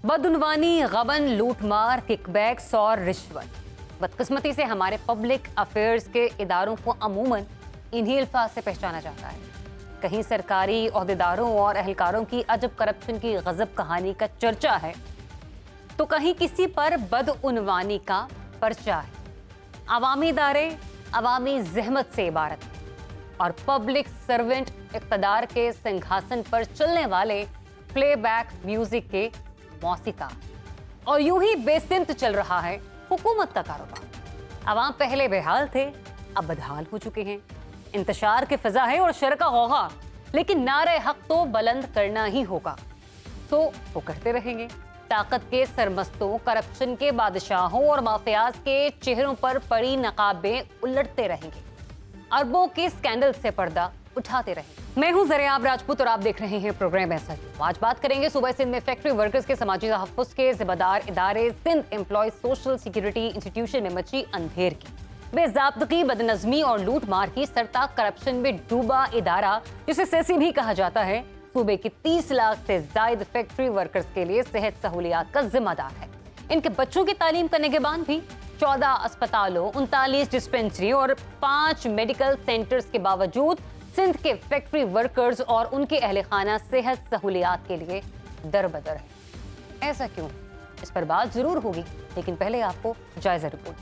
बदउनवानी, गबन, लूटमार, किकबैक्स और रिश्वत। बदकिस्मती से हमारे पब्लिक अफेयर्स के इदारों को अमूमन इन्हीं अल्फाज से पहचाना जाता है। कहीं सरकारी ओहदेदारों और अहलकारों की अजब करप्शन की गजब कहानी का चर्चा है, तो कहीं किसी पर बदउनवानी का पर्चा है। अवामी इदारे अवामी जहमत से इबारत है और पब्लिक सर्वेंट इक़्तिदार के सिंहासन पर चलने वाले प्लेबैक म्यूजिक के मौसीकार। और यूं ही बेसिमत चल रहा है हुकूमत का कारोबार। अवाम पहले बेहाल थे, अब बदहाल हो चुके हैं। इंतशार की फिजा है और शर का गौगा, लेकिन नारे हक तो बुलंद करना ही होगा। तो वो करते रहेंगे। ताकत के सरमस्तों, करप्शन के बादशाहों और माफियाज के चेहरों पर पड़ी नकाबें उलटते रहेंगे। अरबों के स्कैंडल से पर्दा उठाते रहेंगे। मैं हूं ज़रियाब राजपूत और आप देख रहे हैं प्रोग्राम ऐसा। आज बात करेंगे सूबा सिंध में फैक्ट्री वर्कर्स के समाजी तहफ़्फ़ुज़ के जिम्मेदार इदारे Sindh employees social security institution में मची अंधेर की, बेज़ाब्तगी, बदनज़मी और लूट मार की सरताक करप्शन में डूबा इदारा जिसे सेसी भी कहा जाता है, सूबे की 30 लाख से जायद फैक्ट्री वर्कर्स के लिए सेहत सहूलियात का जिम्मेदार है। इनके बच्चों की तालीम का निगहबान भी। 14 अस्पतालों, 39 डिस्पेंसरी और 5 मेडिकल सेंटर्स के बावजूद सिंध के फैक्ट्री वर्कर्स और उनके अहले खाना सेहत सहूलियात के लिए दरबदर है। ऐसा क्यों? इस पर बात जरूर होगी, लेकिन पहले आपको जायजा रिपोर्ट।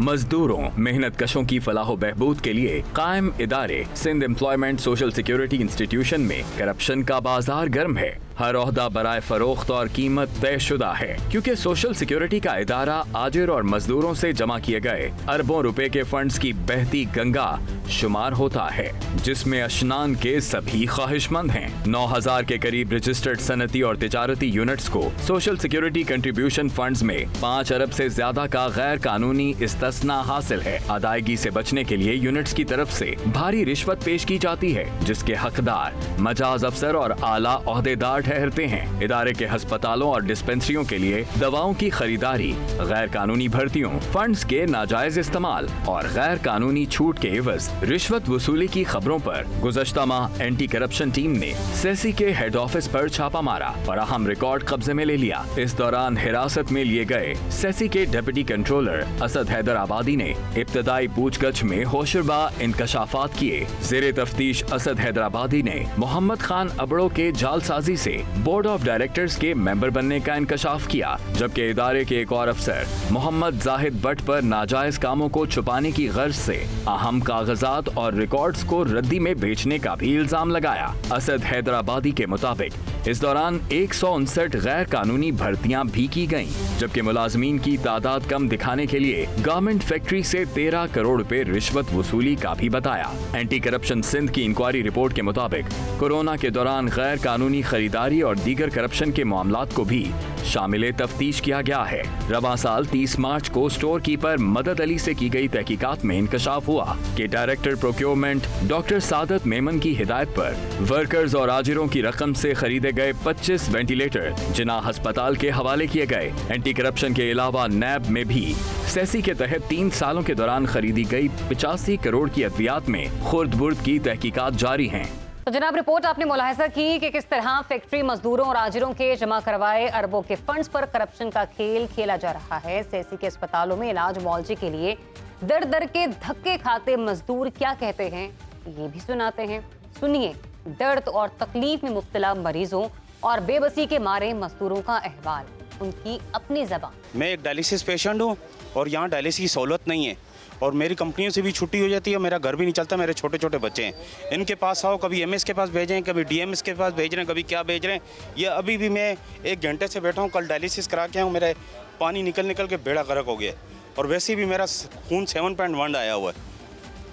मजदूरों, मेहनत कशों की फलाह बहबूद के लिए कायम इदारे Sindh employment social security institution में करप्शन का बाजार गर्म है। हर ओहदा बराए फरोख्त और कीमत तयशुदा है, क्योंकि सोशल सिक्योरिटी का इदारा आजिर और मजदूरों से जमा किए गए अरबों रुपए के फंड्स की बहती गंगा शुमार होता है, जिसमें अशनान के सभी ख्वाहिशमंद हैं। 9000 के करीब रजिस्टर्ड सनती और तिजारती यूनिट्स को सोशल सिक्योरिटी कंट्रीब्यूशन फंड्स में 5 अरब से ज्यादा का गैर कानूनी इस्तिस्ना हासिल है। अदायगी से बचने के लिए यूनिट्स की तरफ से भारी रिश्वत पेश की जाती है, जिसके हकदार मजाज अफसर और आला ओहदेदार ठहरते हैं। इदारे के अस्पतालों और डिस्पेंसरियों के लिए दवाओं की खरीदारी, गैर कानूनी भर्तियों, फंड्स के नाजायज इस्तेमाल और गैर कानूनी छूट के एवज रिश्वत वसूली की खबरों पर गुज़श्ता माह एंटी करप्शन टीम ने सेसी के हेड ऑफिस पर छापा मारा और अहम रिकॉर्ड कब्जे में ले लिया। इस दौरान हिरासत में लिए गए सेसी के डिप्टी कंट्रोलर असद हैदर आबादी ने इब्तदाई पूछगछ में होशरबा इंकशाफात किए। ज़ेरे तफ्तीश असद हैदर आबादी ने मोहम्मद खान अबड़ो के जालसाजी से बोर्ड ऑफ डायरेक्टर्स के मेंबर बनने का इंकशाफ किया, जबकि इदारे के एक और अफसर मोहम्मद जाहिद भट्ट पर नाजायज कामों को छुपाने की गर्ज से अहम कागजात और रिकॉर्ड्स को रद्दी में बेचने का भी इल्जाम लगाया। असद हैदराबादी के मुताबिक इस दौरान 159 गैर कानूनी भर्तियां भी की गईं, जबकि मुलाजमीन की तादाद कम दिखाने के लिए गवर्नमेंट फैक्ट्री से 13 करोड़ रुपए रिश्वत वसूली का भी बताया। एंटी करप्शन सिंध की इंक्वायरी रिपोर्ट के मुताबिक कोरोना के दौरान गैर कानूनी खरीदारी और दीगर करप्शन के मामलात को भी शामिल तफ्तीश किया गया है। रवां साल 30 मार्च को स्टोर कीपर मदद अली से की गई तहकीकात में इंकशाफ हुआ कि डायरेक्टर प्रोक्योरमेंट डॉक्टर सादत मेमन की हिदायत पर वर्कर्स और आजिरों की रकम से खरीदे गए 25 वेंटिलेटर जिना अस्पताल के हवाले किए गए। एंटी करप्शन के अलावा नैब में भी सेसी के तहत 3 सालों के दौरान खरीदी गई 85 करोड़ की अद्वियात में खुर्द-बुर्द की तहकीकात जारी हैं। तो जनाब, रिपोर्ट आपने मुलाहिजा की कि किस तरह फैक्ट्री मजदूरों और आजिरों के जमा करवाए अरबों के फंड्स पर करप्शन का खेल खेला जा रहा है। सेसी के अस्पतालों में इलाज मुआवजे के लिए दर दर के धक्के खाते मजदूर क्या कहते हैं, ये भी सुनाते हैं। सुनिए दर्द और तकलीफ में मुब्तला मरीजों और बेबसी के मारे मजदूरों का अहवाल, उनकी अपनी जबान। मैं एक डायलिसिस पेशेंट हूँ और यहाँ डायलिसिस की सहूलत नहीं है और मेरी कंपनियों से भी छुट्टी हो जाती है। मेरा घर भी नहीं चलता, मेरे छोटे छोटे बच्चे हैं। इनके पास आओ, कभी एमएस के पास भेजें, कभी डीएमएस के पास भेज रहे हैं, कभी क्या भेज रहे हैं। ये अभी भी मैं 1 घंटे से बैठा हूँ, कल डायलिसिस करा के आया हूँ। मेरा पानी निकल निकल के बेड़ा गर्क हो गया और वैसे भी मेरा खून 7.1 आया हुआ है,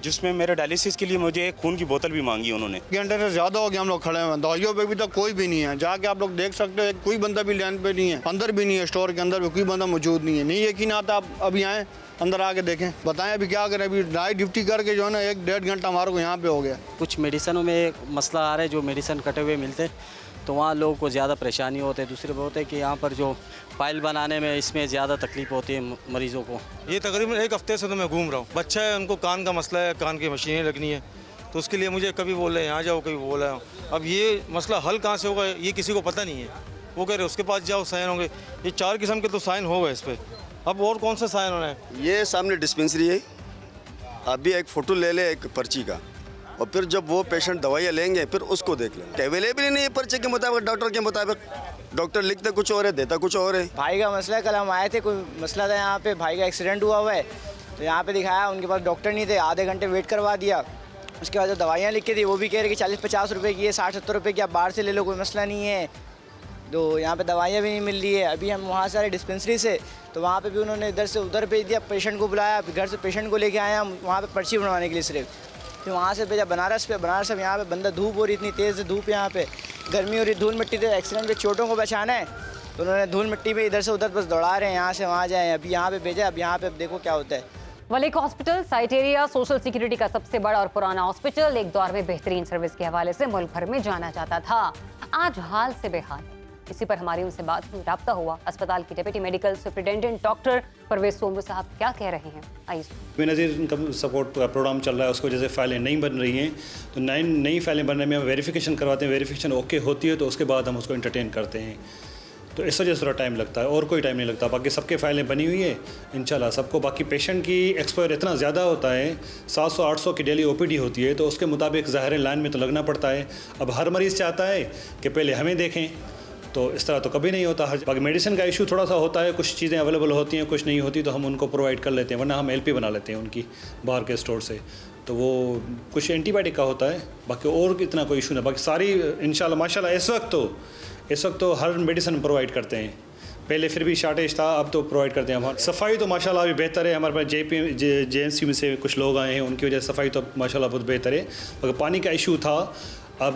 जिसमें मेरे डायलिसिस के लिए मुझे एक खून की बोतल भी मांगी उन्होंने। घंटे से ज़्यादा हो गया हम लोग खड़े हैं, दवाइयों पे भी तो कोई भी नहीं है। जाके आप लोग देख सकते हो, कोई बंदा भी लाइन पे नहीं है, अंदर भी नहीं है, स्टोर के अंदर भी कोई बंदा मौजूद नहीं है। नहीं यकीन आता, आप अभी आएँ अंदर आके देखें, बताएं अभी क्या करें। अभी नाइट ड्यूटी करके जो है ना 1-1.5 घंटा हमारे को यहाँ पे हो गया। कुछ मेडिसिनों में मसला आ रहा है, जो मेडिसिन कटे हुए मिलते हैं तो वहाँ लोगों को ज़्यादा परेशानी होती है। दूसरी बात है कि यहाँ पर जो फाइल बनाने में इसमें ज़्यादा तकलीफ होती है मरीज़ों को। ये तकरीबन एक हफ्ते से तो मैं घूम रहा हूँ। बच्चा है, उनको कान का मसला है, कान की मशीनें लगनी है, तो उसके लिए मुझे कभी बोल रहे हैं यहाँ जाओ, कभी बोल रहे हो। अब ये मसला हल कहाँ से होगा ये किसी को पता नहीं है। वो कह रहे उसके पास जाओ, साइन होंगे। ये 4 किस्म के तो साइन हो गए इस पर, अब और कौन सा साइन होना है। ये सामने डिस्पेंसरी है, अभी एक फ़ोटो ले ले एक पर्ची का, और फिर जब वो पेशेंट दवाइयाँ लेंगे फिर उसको देख लें। अवेलेबल ही नहीं है पर्ची के मुताबिक, डॉक्टर के मुताबिक। डॉक्टर लिखते कुछ और है, देता कुछ और है। भाई का मसला है, कल हम आए थे, कोई मसला था यहाँ पे, भाई का एक्सीडेंट हुआ है, तो यहाँ पे दिखाया, उनके पास डॉक्टर नहीं थे, आधे घंटे वेट करवा दिया। उसके बाद जो दवाइयाँ लिख के थी वो भी कह रहे कि 40-50 रुपये की है, 60-70 रुपये की, आप बाहर से ले लो, कोई मसला नहीं है। तो यहाँ पे दवाइयाँ भी नहीं मिल रही है। अभी हम वहाँ से आ रहे डिस्पेंसरी से, तो वहाँ पे भी उन्होंने इधर से उधर भेज दिया, पेशेंट को बुलाया, फिर घर से पेशेंट को लेके आए हम वहाँ पे पर्ची बनवाने के लिए सिर्फ। फिर वहाँ से भेजा बनारस पे, बनारस अब यहाँ पे बंदा धूप हो रही, इतनी तेज़ धूप यहाँ पे, गर्मी हो रही, धूल मिट्टी से एक्सीडेंट के चोटों को बचाना है, तो उन्होंने धूल मिट्टी में इधर से उधर बस दौड़ा रहे हैं, यहाँ से वहाँ जाएँ। अभी यहाँ पे भेजा, अब यहाँ पे अब देखो क्या होता है। Malik hospital site area social security का सबसे बड़ा और पुराना हॉस्पिटल, एक दौर में बेहतरीन सर्विस के हवाले से मुल्क भर में जाना जाता था, आज हाल से बेहाल है। इसी पर हमारी उनसे बात हुई, राब्ता हुआ। अस्पताल की deputy medical superintendent doctor Parvez Soomro साहब क्या कह रहे हैं, आइए। बेनज़ीर इनकम सपोर्ट का प्रोग्राम चल रहा है, उसको जैसे फाइलें नहीं बन रही हैं, तो नई फाइलें बनने में हम वेरिफिकेशन करवाते हैं। वेरिफिकेशन ओके होती है तो उसके बाद हम उसको एंटरटेन करते हैं, तो इस वजह से थोड़ा टाइम लगता है, और कोई टाइम नहीं लगता। बाकी सबके फाइलें बनी हुई है इंशाल्लाह सबको। बाकी पेशेंट की एक्सपायर इतना ज़्यादा होता है, 700-800 की डेली ओपीडी होती है, तो उसके मुताबिक ज़ाहिर लाइन में तो लगना पड़ता है। अब हर मरीज़ चाहता है कि पहले हमें देखें, तो इस तरह तो कभी नहीं होता। बाकी मेडिसिन का इशू थोड़ा सा होता है, कुछ चीज़ें अवेलेबल होती हैं, कुछ नहीं होती, तो हम उनको प्रोवाइड कर लेते हैं, वरना हम LP बना लेते हैं उनकी बाहर के स्टोर से। तो वो कुछ एंटीबायोटिक का होता है, बाकी और इतना कोई इशू नहीं। बाकी सारी इंशाल्लाह माशाल्लाह इस वक्त तो हर मेडिसिन प्रोवाइड करते हैं। पहले फिर भी शॉर्टेज था, अब तो प्रोवाइड करते हैं हम। सफाई तो माशाल्लाह अभी बेहतर है। हमारे पास JNC में से कुछ लोग आए हैं, उनकी वजह से सफाई तो माशाल्लाह बहुत बेहतर है। मगर पानी का इशू था, अब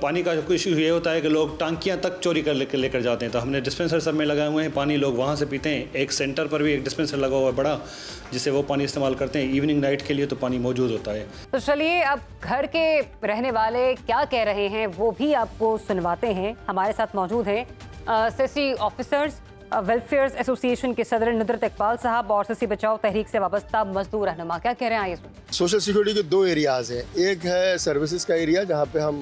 पानी का कुछ इशू ये होता है कि लोग टांकियां तक चोरी कर लेकर जाते हैं, तो हमने डिस्पेंसर सब में लगाए हुए हैं, पानी लोग वहाँ से पीते हैं। एक सेंटर पर भी एक डिस्पेंसर लगा हुआ है बड़ा, जिससे वो पानी इस्तेमाल करते हैं इवनिंग नाइट के लिए, तो पानी मौजूद होता है। तो चलिए अब घर के रहने वाले क्या कह रहे हैं वो भी आपको सुनवाते हैं। हमारे साथ मौजूद हैं CSC ऑफिसर्स वेलफेयर एसोसिएशन के सदर नुदरत इकबाल साहब और CSC बचाओ तहरीक से वाबस्ता मजदूर रहनुमा, क्या कह रहे हैं आइए। सोशल सिक्योरिटी के 2 एरियाज़ हैं। एक है सर्विसेज का एरिया, जहाँ पे हम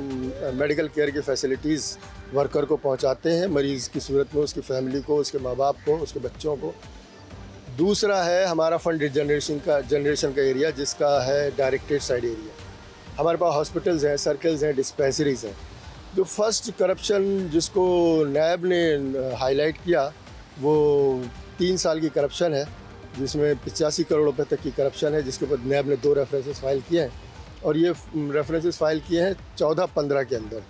मेडिकल केयर की फैसिलिटीज़ वर्कर को पहुँचाते हैं, मरीज़ की सूरत में उसकी फैमिली को, उसके माँ बाप को, उसके बच्चों को। दूसरा है हमारा फंड जनरेशन का एरिया, जिसका है डायरेक्टेड साइड एरिया। हमारे पास हॉस्पिटल्स हैं, सर्कल्स हैं, डिस्पेंसरीज हैं। जो फर्स्ट करप्शन जिसको नैब ने हाईलाइट किया वो 3 साल की करप्शन है, जिसमें 85 करोड़ रुपए तक की करप्शन है, जिसके ऊपर नैब ने 2 रेफरेंसेस फाइल किए हैं, और ये रेफरेंसेस फाइल किए हैं 14-15 के अंदर।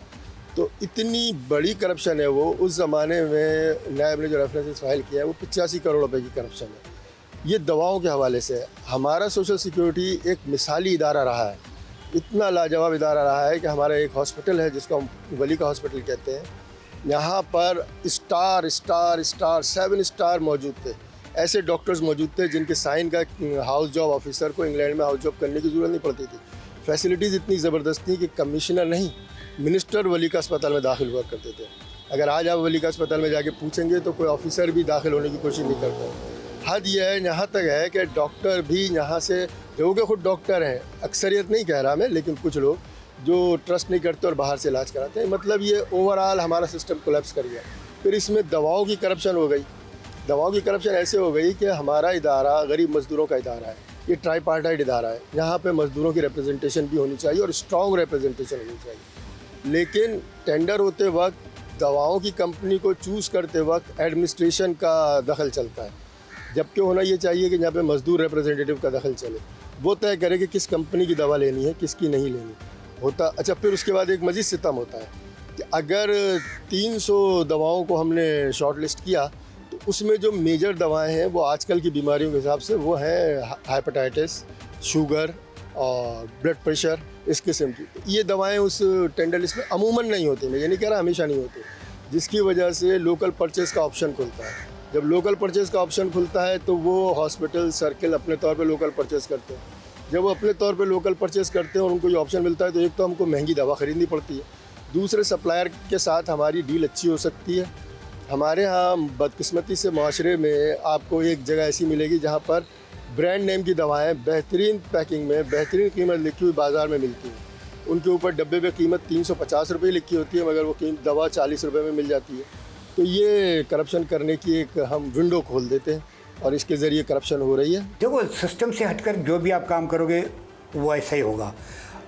तो इतनी बड़ी करप्शन है वो, उस ज़माने में नैब ने जो रेफरेंसेस फाइल किया है वो 85 करोड़ रुपए की करप्शन है। ये दवाओं के हवाले से है। हमारा सोशल सिक्योरिटी एक मिसाली इदारा रहा है, इतना लाजवाब इदारा रहा है कि हमारा एक हॉस्पिटल है जिसको हम वली का हॉस्पिटल कहते हैं। यहाँ पर स्टार 7 स्टार मौजूद थे। ऐसे डॉक्टर्स मौजूद थे जिनके साइन का हाउस जॉब ऑफिसर को इंग्लैंड में हाउस जॉब करने की ज़रूरत नहीं पड़ती थी। फैसिलिटीज़ इतनी ज़बरदस्त थी कि कमिश्नर नहीं, मिनिस्टर वली का अस्पताल में दाखिल हुआ करते थे। अगर आज आप वली का अस्पताल में जाके पूछेंगे तो कोई ऑफिसर भी दाखिल होने की कोशिश नहीं करता। हद यह है, यहाँ तक है कि डॉक्टर भी यहाँ से, जो कि खुद डॉक्टर हैं, अक्सरियत नहीं कह रहा मैं, लेकिन कुछ लोग जो ट्रस्ट नहीं करते और बाहर से इलाज कराते हैं। मतलब ये ओवरऑल हमारा सिस्टम कोलैप्स कर गया। फिर इसमें दवाओं की करप्शन हो गई। दवाओं की करप्शन ऐसे हो गई कि हमारा इदारा गरीब मज़दूरों का इदारा है, ये ट्राईपार्टाइट इदारा है। यहाँ पे मज़दूरों की रिप्रेजेंटेशन भी होनी चाहिए और स्ट्रॉन्ग रिप्रेजेंटेशन होनी चाहिए। लेकिन टेंडर होते वक्त, दवाओं की कंपनी को चूज़ करते वक्त एडमिनिस्ट्रेशन का दखल चलता है, जबकि होना ये चाहिए कि जहाँ पे मज़दूर रिप्रेजेंटेटिव का दखल चले, वो तय करे कि किस कंपनी की दवा लेनी है, किसकी नहीं लेनी होता। अच्छा, फिर उसके बाद एक मज़ीद सितम होता है कि अगर 300 दवाओं को हमने शॉर्ट लिस्ट किया तो उसमें जो मेजर दवाएं हैं वो आजकल की बीमारियों के हिसाब से वो हैं हेपेटाइटिस, शुगर और ब्लड प्रेशर, इस किस्म की। ये दवाएं उस टेंडर लिस्ट में अमूमन नहीं होती, मैं ये नहीं कह रहा हमेशा नहीं होती, जिसकी वजह से लोकल परचेज़ का ऑप्शन खुलता है। जब लोकल परचेज़ का ऑप्शन खुलता है तो वो हॉस्पिटल सर्किल अपने तौर पे लोकल परचेज़ करते हैं। जब वो अपने तौर पे लोकल परचेज़ करते हैं और उनको ये ऑप्शन मिलता है तो एक तो हमको महंगी दवा ख़रीदनी पड़ती है, दूसरे सप्लायर के साथ हमारी डील अच्छी हो सकती है। हमारे यहाँ बदकिस्मती से माशरे में आपको एक जगह ऐसी मिलेगी जहाँ पर ब्रांड नेम की दवाएं बेहतरीन पैकिंग में बेहतरीन कीमत लिखी हुई बाज़ार में मिलती हैं। उनके ऊपर डब्बे पे कीमत 350 रुपये लिखी होती है, मगर वो दवा 40 रुपये में मिल जाती है। तो ये करप्शन करने की एक हम विंडो खोल देते हैं और इसके ज़रिए करप्शन हो रही है। देखो, सिस्टम से हटकर जो भी आप काम करोगे वो ऐसा ही होगा।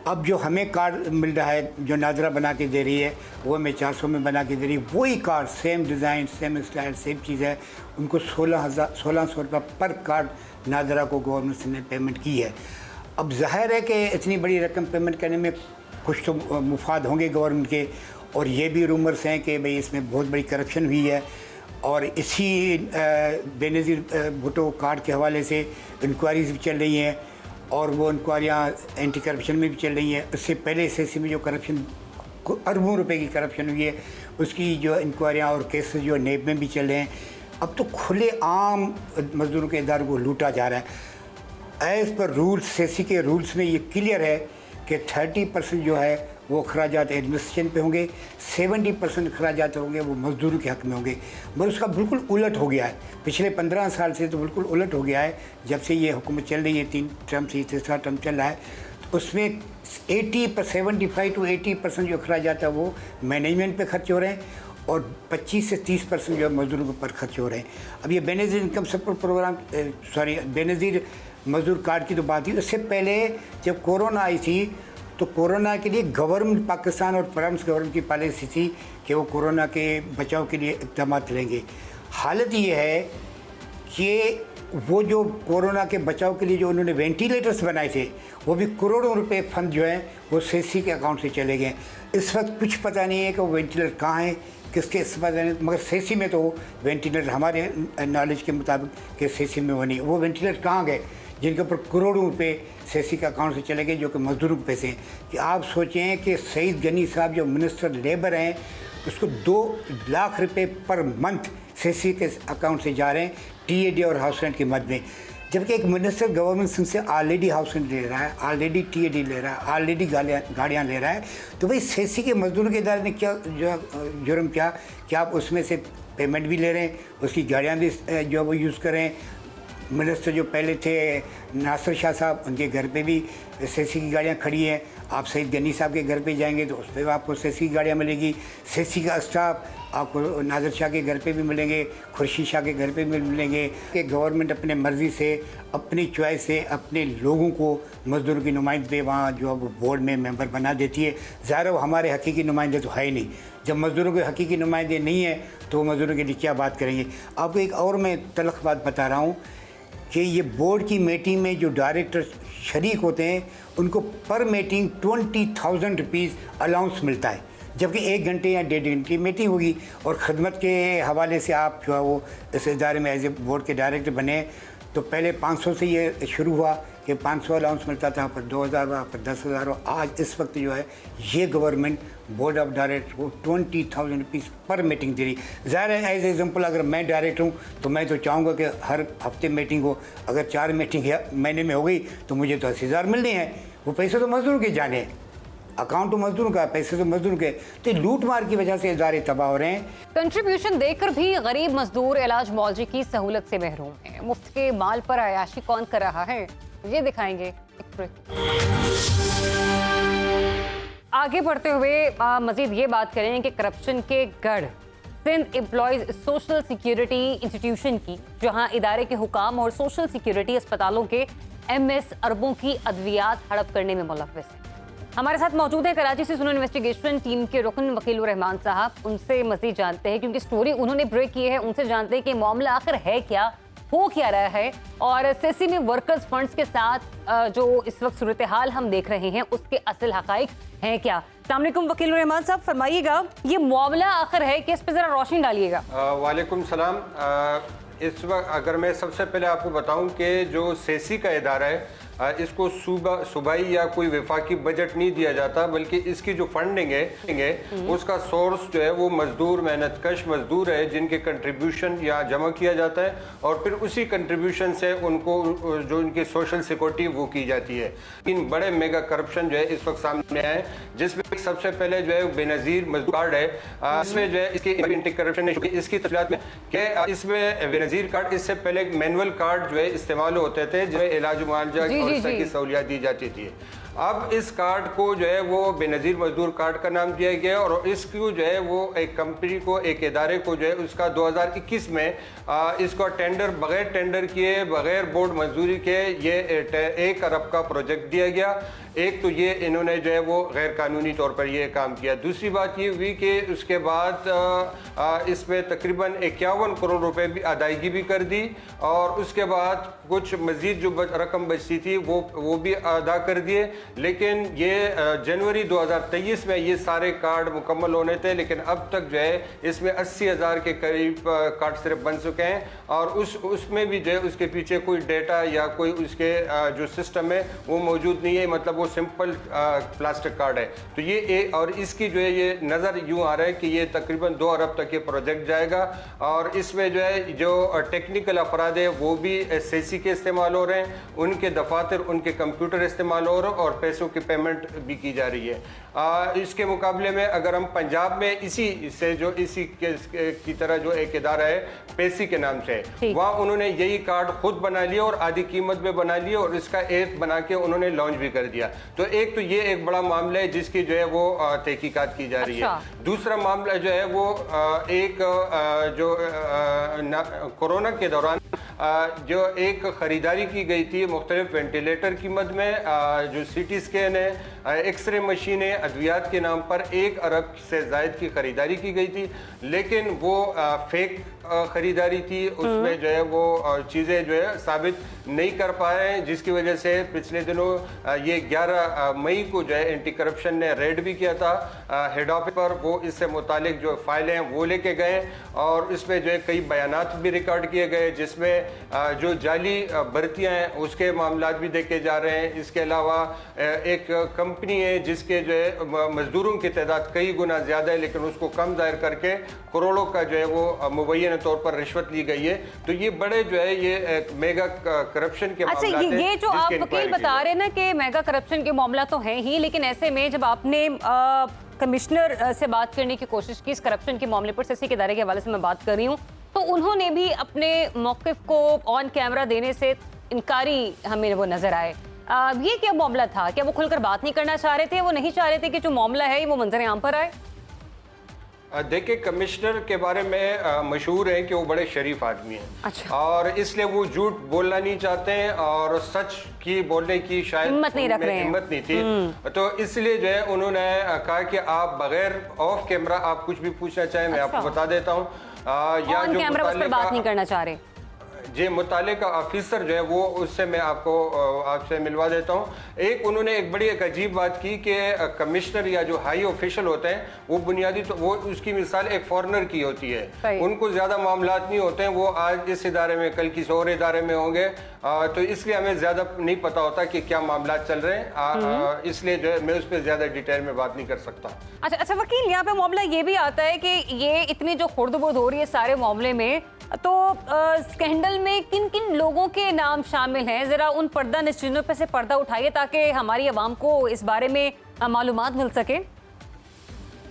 अब जो हमें कार्ड मिल रहा है, जो नादरा बना के दे रही है, वो हमें 400 में बना के दे रही है। वही card, same design, same style, same चीज़ है। उनको 1600 रुपये पर कार्ड नादरा को गवर्नमेंट ने पेमेंट की है। अब जाहिर है कि इतनी बड़ी रकम पेमेंट करने में कुछ तो मुफाद होंगे गवर्नमेंट के, और ये भी रूमर्स हैं कि भाई इसमें बहुत बड़ी करप्शन हुई है। और इसी बेनज़ीर भुट्टो कार्ड के हवाले से इंक्वायरीज भी चल रही हैं, और वो इंक्वायरियाँ एंटी करप्शन में भी चल रही हैं। उससे पहले SSC में जो करप्शन, अरबों रुपए की करप्शन हुई है, उसकी जो इंक्वायरियाँ और केसेस जो नेब में भी चल रहे हैं। अब तो खुले आम मज़दूरों के इदारों को लूटा जा रहा है। एज़ पर रूल्स, SSC के रूल्स में ये क्लियर है कि 30% जो है वो अखराजात एडमिनिस्ट्रेशन पे होंगे, 70% अखराजात होंगे वो मज़दूरों के हक़ में होंगे। मगर उसका बिल्कुल उलट हो गया है। पिछले 15 साल से तो बिल्कुल उलट हो गया है। जब से ये हुकूमत चल रही है, 3 टर्म से तीसरा टर्म चल रहा है, तो उसमें 75 to 80% जो अखराजात है वो मैनेजमेंट पे खर्च हो रहे हैं, और 25 से 30% जो मज़दूरों के ऊपर खर्च हो रहे हैं। अब ये Benazir income support programme, Benazir मज़दूर कार्ड की तो बात थी। उससे पहले जब कोरोना आई थी, तो कोरोना के लिए गवर्नमेंट पाकिस्तान और फ्रांस गवर्नमेंट की पॉलिसी थी कि वो कोरोना के बचाव के लिए इक़दाम लेंगे। हालत ये है कि वो जो कोरोना के बचाव के लिए जो उन्होंने वेंटिलेटर्स बनाए थे, वो भी करोड़ों रुपए फंड जो है वो SSC के अकाउंट से चले गए। इस वक्त कुछ पता नहीं है कि वो वेंटिलेटर कहाँ हैं, किसके इस्तेमाल है। मगर SSC में तो वेंटिलेटर हमारे नॉलेज के मुताबिक कि SSC में वो नहीं। वो वेंटिलेटर कहाँ गए जिनके ऊपर करोड़ों रुपए SSC के अकाउंट से चले गए, जो कि मज़दूरों के पैसे हैं। कि आप सोचें कि सईद गनी साहब जो मिनिस्टर लेबर हैं, उसको 2 लाख रुपए पर मंथ SSC के अकाउंट से जा रहे हैं TAD और हाउस रेंट की मद में। जबकि एक मिनिस्टर गवर्नमेंट से ऑलरेडी हाउस रेंट ले रहा है, ऑलरेडी TAD ले रहा है, ऑलरेडी गाड़ियाँ ले रहा है, तो भाई SSC के मज़दूरों के इदारे ने क्या जुर्म किया कि आप उसमें से पेमेंट भी ले रहे हैं, उसकी गाड़ियाँ भी जो वो यूज़ कर रहे हैं। मिनिस्टर जो पहले थे नासिर शाह साहब, उनके घर पे भी SSC की गाड़ियाँ खड़ी हैं। आप सईद गनी साहब के घर पे जाएंगे तो उस पर आपको SSC की गाड़ियाँ मिलेगी। SSC का स्टाफ आपको नासिर शाह के घर पे भी मिलेंगे, खुर्शीद शाह के घर पे भी मिलेंगे। कि गवर्नमेंट अपने मर्ज़ी से, अपनी चॉइस से अपने लोगों को मज़दूरों की नुमाइंदे वहाँ जो अब बोर्ड में मेंबर बना देती है। ज़ाहिर वो हमारे हकीकी नुमाइंदे तो है ही नहीं। जब मज़दूरों के हकीकी नुमाइंदे नहीं है तो मज़दूरों के लिए क्या बात करेंगे। आपको एक और मैं तलख़ बात बता रहा हूँ कि ये बोर्ड की मीटिंग में जो डायरेक्टर शरीक होते हैं, उनको पर मीटिंग 20,000 रुपीज़ अलाउंस मिलता है। जबकि 1 घंटे या 1.5 घंटे की मीटिंग होगी, और ख़दमत के हवाले से आप जो है वो इस इदारे में एज ए बोर्ड के डायरेक्टर बने। तो पहले 500 से ये शुरू हुआ कि 500 अलाउंस मिलता था, फिर 2,000 हुआ, फिर 10,000 हुआ। आज इस वक्त जो है ये गवर्नमेंट बोर्ड ऑफ डायरेक्टर को 20,000 रुपीज़ पर मीटिंग दे रही। ज़ाहिर है एज एग्जाम्पल अगर मैं डायरेक्टर हूँ तो मैं तो चाहूँगा कि हर हफ्ते मीटिंग हो। अगर 4 मीटिंग महीने में हो गई तो मुझे तो 80,000 मिलने हैं। वो पैसे तो मज़दूरों के जाने हैं, अकाउंट तो मजदूरों का, पैसे तो मजदूर के। तो लूट मार की वजह से इदारे तबाह हो रहे हैं। कंट्रीब्यूशन देकर भी गरीब मजदूर इलाज मौलजी की सहूलत से महरूम है। मुफ्त के माल पर अयाशी कौन कर रहा है, ये दिखाएंगे एक ब्रेक। आगे बढ़ते हुए मजीद ये बात करें कि करप्शन के गढ़ Sindh employees social security institution की, जहां इदारे के हुकाम और सोशल सिक्योरिटी अस्पतालों के MS अरबों की अद्वियात हड़प करने में मुलव्वस है। हमारे साथ मौजूद है कराची से सुनो इन्वेस्टिगेशन टीम के रुकन वकील रहमान साहब। उनसे मजीद जानते हैं, क्योंकि स्टोरी उन्होंने ब्रेक की है, उनसे जानते हैं कि मामला आखिर है क्या, हो क्या रहा है, और SSC में वर्कर्स फंड्स के साथ जो इस वक्त सूरत हाल हम देख रहे हैं उसके असल हकाइक हैं क्या। अस्सलाम वालेकुम वकील रहमान साहब, फरमाइएगा ये मामला आखिर है कि इस पर ज़रा रोशनी डालिएगा। वालेकुम सलाम। इस वक्त अगर मैं सबसे पहले आपको बताऊं कि जो SSC का इदारा है इसको सूबाई या कोई वफाकी बजट नहीं दिया जाता, बल्कि इसकी जो फंडिंग है उसका सोर्स जो है वो मजदूर, मेहनतकश मजदूर है जिनके कंट्रीब्यूशन यहाँ जमा किया जाता है और फिर उसी कंट्रीब्यूशन से उनको जो उनकी सोशल सिक्योरिटी वो की जाती है। इन बड़े मेगा करप्शन जो है इस वक्त सामने आए, जिसमें सबसे पहले जो है बेनज़ीर मजदूर कार्ड है। इसमें जो है इसकी एंटी करप्शन इसकी तफसीलात में क्या इसमें बेनज़ीर कार्ड, इससे पहले एक मैनुअल कार्ड जो है इस्तेमाल होते थे जो इलाज मुआवजा और इस तरह की सहूलियत दी जाती थी। अब इस कार्ड को जो है वो बेनज़ीर मजदूर कार्ड का नाम दिया गया और इसको जो है वो एक कंपनी को, एक इदारे को जो है उसका 2021 में इसको टेंडर, बगैर टेंडर किए, बगैर बोर्ड मंजूरी के ये 1 अरब का प्रोजेक्ट दिया गया। एक तो ये इन्होंने जो है वो गैर कानूनी तौर पर ये काम किया। दूसरी बात ये हुई कि उसके बाद इसमें तकरीबन 51 करोड़ रुपए भी अदायगी भी कर दी और उसके बाद कुछ मजीद जो रकम बचती थी वो भी अदा कर दिए। लेकिन ये जनवरी 2023 में ये सारे कार्ड मुकम्मल होने थे, लेकिन अब तक जो है इसमें 80,000 के करीब कार्ड सिर्फ बन चुके हैं और उसमें भी जो है उसके पीछे कोई डेटा या कोई उसके जो सिस्टम है वो मौजूद नहीं है, मतलब वो सिंपल प्लास्टिक कार्ड है। तो ये और इसकी जो है ये नज़र यूँ आ रहा है कि ये तकरीबन 2 अरब तक ये प्रोजेक्ट जाएगा और इसमें जो है जो टेक्निकल अफराद है वो भी SAC के इस्तेमाल हो रहे हैं, उनके दफातर, उनके कंप्यूटर इस्तेमाल हो रहे हैं और पैसों की पेमेंट भी की जा रही है। इसके मुकाबले में अगर हम पंजाब में इसी की तरह जो एक इदारा है पेसी के नाम से, वहाँ उन्होंने यही कार्ड खुद बना लिया और आधी कीमत में बना लिया और इसका ऐप बना के उन्होंने लॉन्च भी कर दिया। तो एक तो ये एक बड़ा मामला है जिसकी जो है वो तहकीकात की जा रही है। दूसरा मामला जो है वो एक जो कोरोना के दौरान जो एक ख़रीदारी की गई थी मुख्तलिफ वेंटिलेटर की मद में, जो CT स्कैन है, एक्सरे मशीनें, अद्वियात के नाम पर 1 अरब से ज़ायद की ख़रीदारी की गई थी, लेकिन वो फेक ख़रीदारी थी। उसमें जो है वो चीज़ें जो है साबित नहीं कर पा रहे हैं, जिसकी वजह से पिछले दिनों ये 11 मई को जो है एंटी करप्शन ने रेड भी किया था हेड ऑफिस पर। वो इससे मुतालिक जो फाइलें हैं वो लेके गए और इसमें जो है कई बयानात भी रिकॉर्ड किए गए, जिसमें जो जाली भर्तियाँ हैं उसके मामला भी देखे जा रहे हैं। इसके अलावा एक कंपनी है जिसके जो है मजदूरों की तादाद कई गुना ज़्यादा है, लेकिन उसको कम जाहिर करके करोड़ों का जो है वो मुबैना तौर पर रिश्वत ली गई है। तो ये बड़े जो है ये मेगा करप्शन के अच्छा, ये जो आप वकील बता रहे हैं ना कि मेगा करप्शन के मामला तो है ही, लेकिन ऐसे में जब आपने कमिश्नर से बात करने की कोशिश की इस करप्शन के मामले पर, SAC के इदारे के हवाले से मैं बात कर रही हूँ, तो उन्होंने भी अपने मौक़िफ़ को ऑन कैमरा देने से इनकारी हमें वो नज़र आए। ये क्या मामला था? क्या वो खुलकर बात नहीं करना चाह रहे थे? वो नहीं चाह रहे थे कि जो मामला है वो मंजर आम पर आए? देखिए, कमिश्नर के बारे में मशहूर है कि वो बड़े शरीफ आदमी हैं। अच्छा। और इसलिए वो झूठ बोलना नहीं चाहते हैं और सच की बोलने की शायद हिम्मत नहीं रख रहे हैं। हिम्मत नहीं थी, तो इसलिए जो है उन्होंने कहा कि आप बगैर ऑफ कैमरा आप कुछ भी पूछना चाहें। मैं आपको बता देता हूँ, या ऑन कैमरा उस पर बात नहीं करना चाह रहे जी, मुतालिका ऑफिसर जो है वो उससे मैं आपको आपसे मिलवा देता हूँ। एक उन्होंने एक बड़ी एक अजीब बात की कि कमिश्नर या जो हाई ऑफिशियल होते हैं वो बुनियादी तो वो उसकी मिसाल एक फॉरेनर की होती है, उनको ज़्यादा मामलात नहीं होते हैं, वो आज इस इदारे में कल किसी और इदारे में होंगे, तो इसलिए हमें ज़्यादा नहीं पता होता कि क्या मामलात चल रहे हैं, इसलिए जो है मैं उस पर ज़्यादा डिटेल में बात नहीं कर सकता। अच्छा वकील, यहाँ पे मामला ये भी आता है कि ये इतनी जो खुर्द-बुर्द हो रही है सारे मामले में, तो स्कैंडल में किन किन लोगों के नाम शामिल हैं? ज़रा उन पर्दा नशीनों पे से पर्दा उठाइए ताकि हमारी आवाम को इस बारे में मालूमात मिल सके।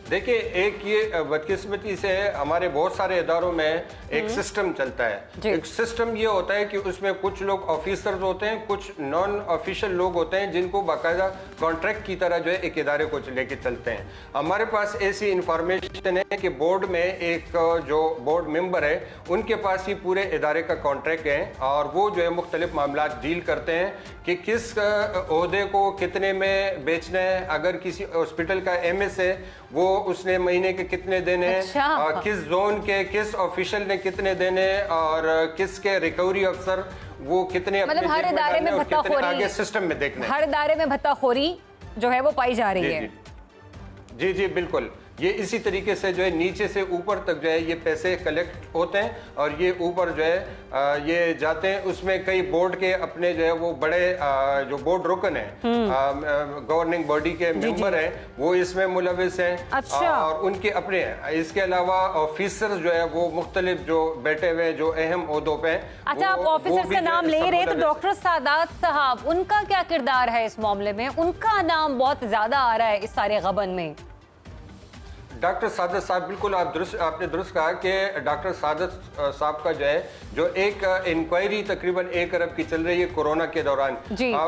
देखिए, एक ये बदकिस्मती से हमारे बहुत सारे इदारों में एक सिस्टम चलता है। एक सिस्टम ये होता है कि उसमें कुछ लोग ऑफिसर्स होते हैं, कुछ नॉन ऑफिशियल लोग होते हैं जिनको बाकायदा कॉन्ट्रैक्ट की तरह जो है एक इदारे को लेके चलते हैं। हमारे पास ऐसी इंफॉर्मेशन है कि बोर्ड में एक जो बोर्ड मेंबर है उनके पास ही पूरे इदारे का कॉन्ट्रैक्ट है और वो जो है मुख्तलिफ मामला डील करते हैं कि किस ओहदे को कितने में बेचना है। अगर किसी हॉस्पिटल का MS है वो उसने महीने के कितने देने हैं, अच्छा। किस जोन के किस ऑफिशियल ने कितने देने और किसके रिकवरी अफसर वो कितने अपने मतलब हर इदारे में भत्ताखोरी, आगे सिस्टम में देखने, हर इदारे में भत्ताखोरी जो है वो पाई जा रही है। जी बिल्कुल। ये इसी तरीके से जो है नीचे से ऊपर तक जो है ये पैसे कलेक्ट होते हैं और ये ऊपर जो है ये जाते हैं। उसमें कई बोर्ड के अपने जो है वो बड़े जो बोर्ड रुकन है, गवर्निंग बॉडी के मेंबर हैं, वो इसमें मुलविस हैं। अच्छा। और उनके अपने हैं। इसके अलावा ऑफिसर जो है वो मुख्तलिफ जो बैठे हुए जो अहम ओहदों पे हैं। अच्छा, आप ऑफिसर्स का नाम ले रहे हैं, तो डॉक्टर सादात साहब, उनका क्या किरदार है इस मामले में? उनका नाम बहुत ज्यादा आ रहा है इस सारे गबन में। डॉक्टर सादत साहब, बिल्कुल आपने दुरुस्त कहा कि डॉक्टर सादत साहब का जो है जो एक इंक्वायरी तकरीबन 1 अरब की चल रही है कोरोना के दौरान,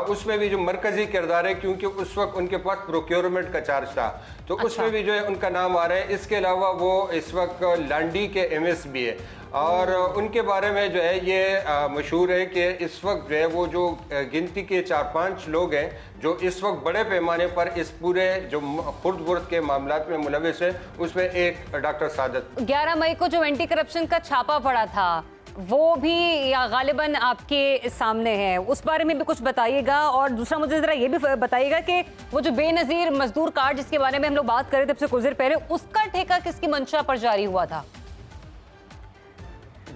उसमें भी जो मरकजी किरदार है, क्योंकि उस वक्त उनके पास प्रोक्योरमेंट का चार्ज था, तो उसमें भी जो है उनका नाम आ रहा है। इसके अलावा वो इस वक्त लांडी के MS भी है और उनके बारे में जो है ये मशहूर है कि इस वक्त जो है वो जो गिनती के 4-5 लोग हैं जो इस वक्त बड़े पैमाने पर इस पूरे जो खुर्द बुर्द के मामलात में मुलविस है, उसमें एक डॉक्टर सादत। 11 मई को जो एंटी करप्शन का छापा पड़ा था वो भी या गालिबन आपके सामने है, उस बारे में भी कुछ बताइएगा। और दूसरा मुझे जरा ये भी बताइएगा कि वो जो बेनजीर मजदूर कार्ड जिसके बारे में हम लोग बात कर रहे थे अब से कुछ देर पहले, उसका ठेका किसकी मंशा पर जारी हुआ था?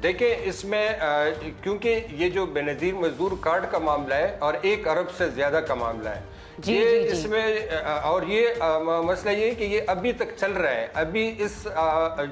देखिए, इसमें क्योंकि ये जो बेनजीर मजदूर कार्ड का मामला है और 1 अरब से ज्यादा का मामला है, इसमें और ये मसला ये है कि ये अभी तक चल रहा है। अभी इस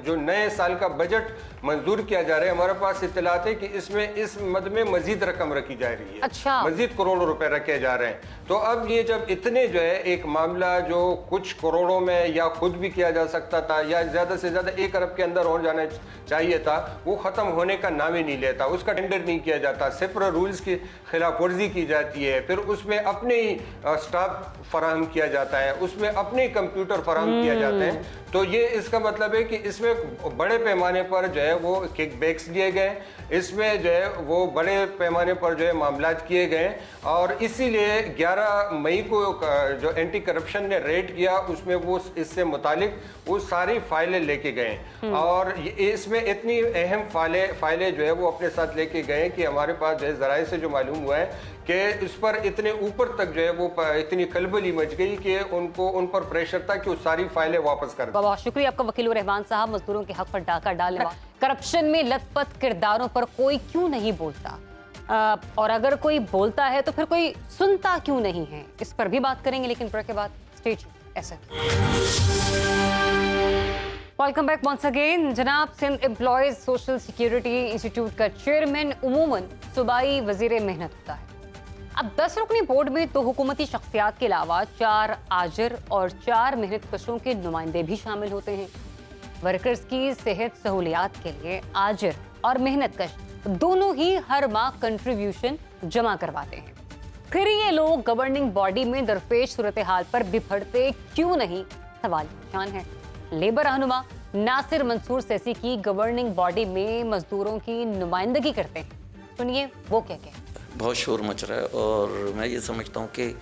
जो नए साल का बजट मंजूर किया जा रहा है, हमारे पास इत्तलात है कि इसमें इस मद में मजीद रकम रखी जा रही है। अच्छा। मजीद करोड़ों रुपए रखे जा रहे हैं। तो अब ये जब इतने जो है एक मामला जो कुछ करोड़ों में या खुद भी किया जा सकता था या ज्यादा से ज्यादा 1 अरब के अंदर हो जाना चाहिए था, वो खत्म होने का नाम ही नहीं लेता, उसका टेंडर नहीं किया जाता, सिर्फ रूल्स की खिलाफ वर्जी की जाती है, फिर उसमें अपने ही स्टाफ फराहम किया जाता है, उसमें अपने कंप्यूटर फराहम किया जाते हैं। तो ये इसका मतलब है कि इसमें बड़े पैमाने पर जो है वो किकबैक्स लिए गए, इसमें जो है वो बड़े पैमाने पर जो है मामलात किए गए और इसीलिए 11 मई को जो एंटी करप्शन ने रेड किया उसमें वो इससे मुतालिक वो सारी फाइलें लेके गए और इसमें इतनी अहम फाइलें जो है वो अपने साथ लेके गए कि हमारे पास जो है ज़राए से जो मालूम हुआ है कि इस पर इतने ऊपर तक जो है वो इतनी खलबली मच गई कि उन पर प्रेशर था कि वो सारी फाइलें वापस कर दें। बहुत शुक्रिया आपका वकील रहमान साहब। मजदूरों के हक पर डाका डालने वाले करप्शन में लथपथ किरदारों पर कोई क्यों नहीं बोलता, और अगर कोई बोलता है तो फिर कोई सुनता क्यों नहीं है, इस पर भी बात करेंगे, लेकिन ब्रेक के बाद स्टे ट्यून्ड। ऐसा वेलकम बैक वंस अगेन। जनाब, Sindh employees social security institute का चेयरमैन उमूमन सूबाई वजीर मेहनत होता है। अब 10 रुकनी बोर्ड में 2 हुकूमती शख्सियात के अलावा 4 आजिर और 4 मेहनत कशों के नुमाइंदे भी शामिल होते हैं। वर्कर्स की सेहत सहूलियात के लिए आजिर और मेहनत कश दोनों ही हर माह कंट्रीब्यूशन जमा करवाते हैं। फिर ये लोग गवर्निंग बॉडी में दरपेश सूरत हाल पर बिफड़ते क्यों नहीं, सवाल निशान है। लेबर रहनुमा नासिर मंसूर सैसी की गवर्निंग बॉडी में मजदूरों की नुमाइंदगी करते हैं, सुनिए वो क्या कहते हैं। बहुत शोर मच रहा है और मैं ये समझता हूँ कि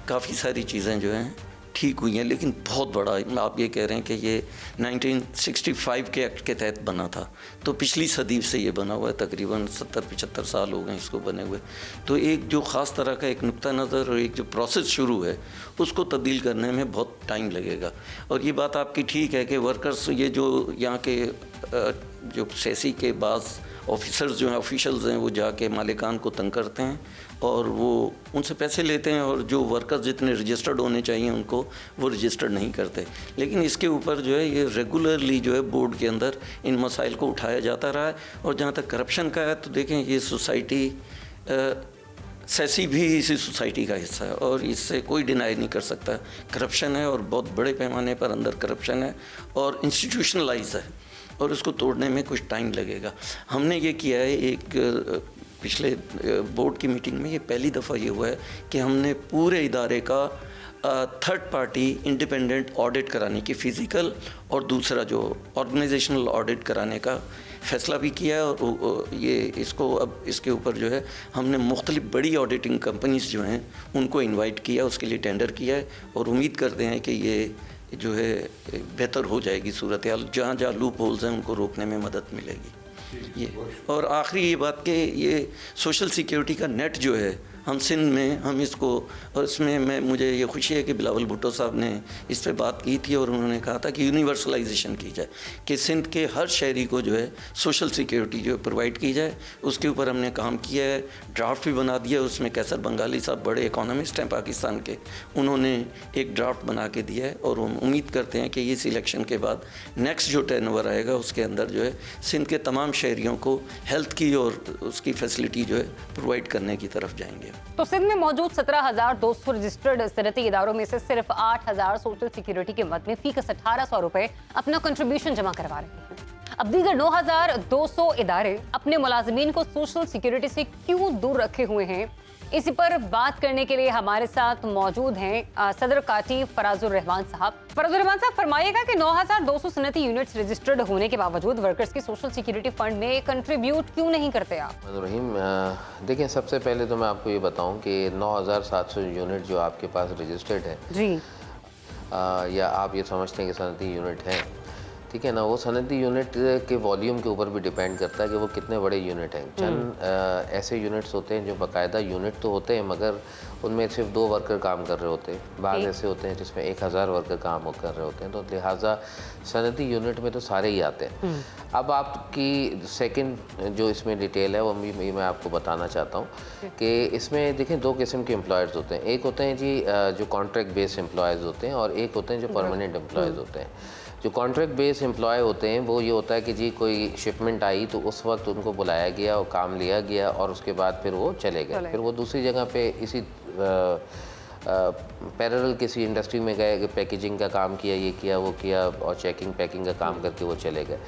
काफ़ी सारी चीज़ें जो हैं ठीक हुई हैं, लेकिन बहुत बड़ा आप ये कह रहे हैं कि ये 1965 के एक्ट के तहत बना था, तो पिछली सदी से ये बना हुआ है, तकरीबन 70-75 साल हो गए इसको बने हुए। तो एक जो ख़ास तरह का एक नुक्ता नज़र और एक जो प्रोसेस शुरू है उसको तब्दील करने में बहुत टाइम लगेगा। और ये बात आपकी ठीक है कि वर्कर्स ये जो यहाँ के जो सेसी के बाज़ ऑफिसर्स जो हैं, ऑफिशियल्स हैं, वो जाके मालिकान को तंग करते हैं और वो उनसे पैसे लेते हैं और जो वर्कर्स जितने रजिस्टर्ड होने चाहिए उनको वो रजिस्टर्ड नहीं करते। लेकिन इसके ऊपर जो है ये रेगुलरली जो है बोर्ड के अंदर इन मसाइल को उठाया जाता रहा है। और जहाँ तक करप्शन का है तो देखें ये सोसाइटी सेसी भी इसी सोसाइटी का हिस्सा है और इससे कोई डिनाई नहीं कर सकता। करप्शन है और बहुत बड़े पैमाने पर अंदर करप्शन है और इंस्टीट्यूशनलाइज है और उसको तोड़ने में कुछ टाइम लगेगा। हमने ये किया है, एक पिछले बोर्ड की मीटिंग में ये पहली दफ़ा ये हुआ है कि हमने पूरे इदारे का थर्ड पार्टी इंडिपेंडेंट ऑडिट कराने की, फ़िज़िकल और दूसरा जो ऑर्गेनाइजेशनल ऑडिट कराने का फ़ैसला भी किया है। और ये इसको अब इसके ऊपर जो है हमने मुख्तलिफ बड़ी ऑडिटिंग कंपनीज़ जो हैं उनको इन्वाइट किया, उसके लिए टेंडर किया है और उम्मीद करते हैं कि ये जो है बेहतर हो जाएगी सूरत हाल, जहाँ जहाँ लूप होल्स हैं उनको रोकने में मदद मिलेगी। ये और आखिरी ये बात कि ये सोशल सिक्योरिटी का नेट जो है हम सिंध में हम इसको, और इसमें मुझे ये खुशी है कि बिलावल भुट्टो साहब ने इस पर बात की थी और उन्होंने कहा था कि यूनिवर्सलाइजेशन की जाए, कि सिंध के हर शहरी को जो है सोशल सिक्योरिटी जो है प्रोवाइड की जाए। उसके ऊपर हमने काम किया है, ड्राफ्ट भी बना दिया है। उसमें कैसर बंगाली साहब बड़े इकोनॉमिस्ट हैं पाकिस्तान के, उन्होंने एक ड्राफ्ट बना के दिया है और हम उम्मीद करते हैं कि इस इलेक्शन के बाद नेक्स्ट जो टर्नओवर आएगा उसके अंदर जो है सिंध के तमाम शहरियों को हेल्थ की और उसकी फैसिलिटी जो है प्रोवाइड करने की तरफ जाएंगे। तो सिंध में मौजूद 17,200 रजिस्टर्ड सनती इदारों में से सिर्फ 8,000 सोशल सिक्योरिटी के मद में फीस 1,800 रुपए अपना कंट्रीब्यूशन जमा करवा रहे हैं। अब दीगर 9,200 इदारे अपने मुलाजमीन को सोशल सिक्योरिटी से क्यों दूर रखे हुए हैं, इसी पर बात करने के लिए हमारे साथ मौजूद हैं सदर काटी फराजुर रहमान साहब। फराजुर रहमान साहब, फरमाइएगा कि 9,200 सनती यूनिट्स रजिस्टर्ड होने के बावजूद वर्कर्स के सोशल सिक्योरिटी फंड में कंट्रीब्यूट क्यों नहीं करते आप? रहीम, देखिए, सबसे पहले तो मैं आपको ये बताऊं कि 9,700 यूनिट जो आपके पास रजिस्टर्ड है जी, या आप ये समझते हैं कि सनती यूनिट है, ठीक है ना, वो सनती यूनिट के वॉल्यूम के ऊपर भी डिपेंड करता है कि वो कितने बड़े यूनिट हैं। चंद ऐसे यूनिट्स होते हैं जो बाकायदा यूनिट तो होते हैं मगर उनमें सिर्फ 2 वर्कर काम कर रहे होते हैं, बाद ऐसे होते हैं जिसमें 1,000 वर्कर काम कर रहे होते हैं, तो लिहाजा सनती यूनिट में तो सारे ही आते हैं। अब आपकी सेकंड जो इसमें डिटेल है वो भी मैं आपको बताना चाहता हूँ कि इसमें देखें 2 किस्म के एम्प्लॉयज़ होते हैं। एक होते हैं जी जो कॉन्ट्रैक्ट बेस्ड एम्प्लॉयज़ होते हैं और एक होते हैं जो परमानेंट एम्प्लॉयज़ होते हैं। जो कॉन्ट्रैक्ट बेस एम्प्लॉय होते हैं वो ये होता है कि जी कोई शिपमेंट आई तो उस वक्त उनको बुलाया गया और काम लिया गया और उसके बाद फिर वो चले गए, फिर वो दूसरी जगह पे इसी पैरेलल किसी इंडस्ट्री में गए, पैकेजिंग का काम किया, ये किया वो किया और चेकिंग पैकिंग का काम करके वो चले गए।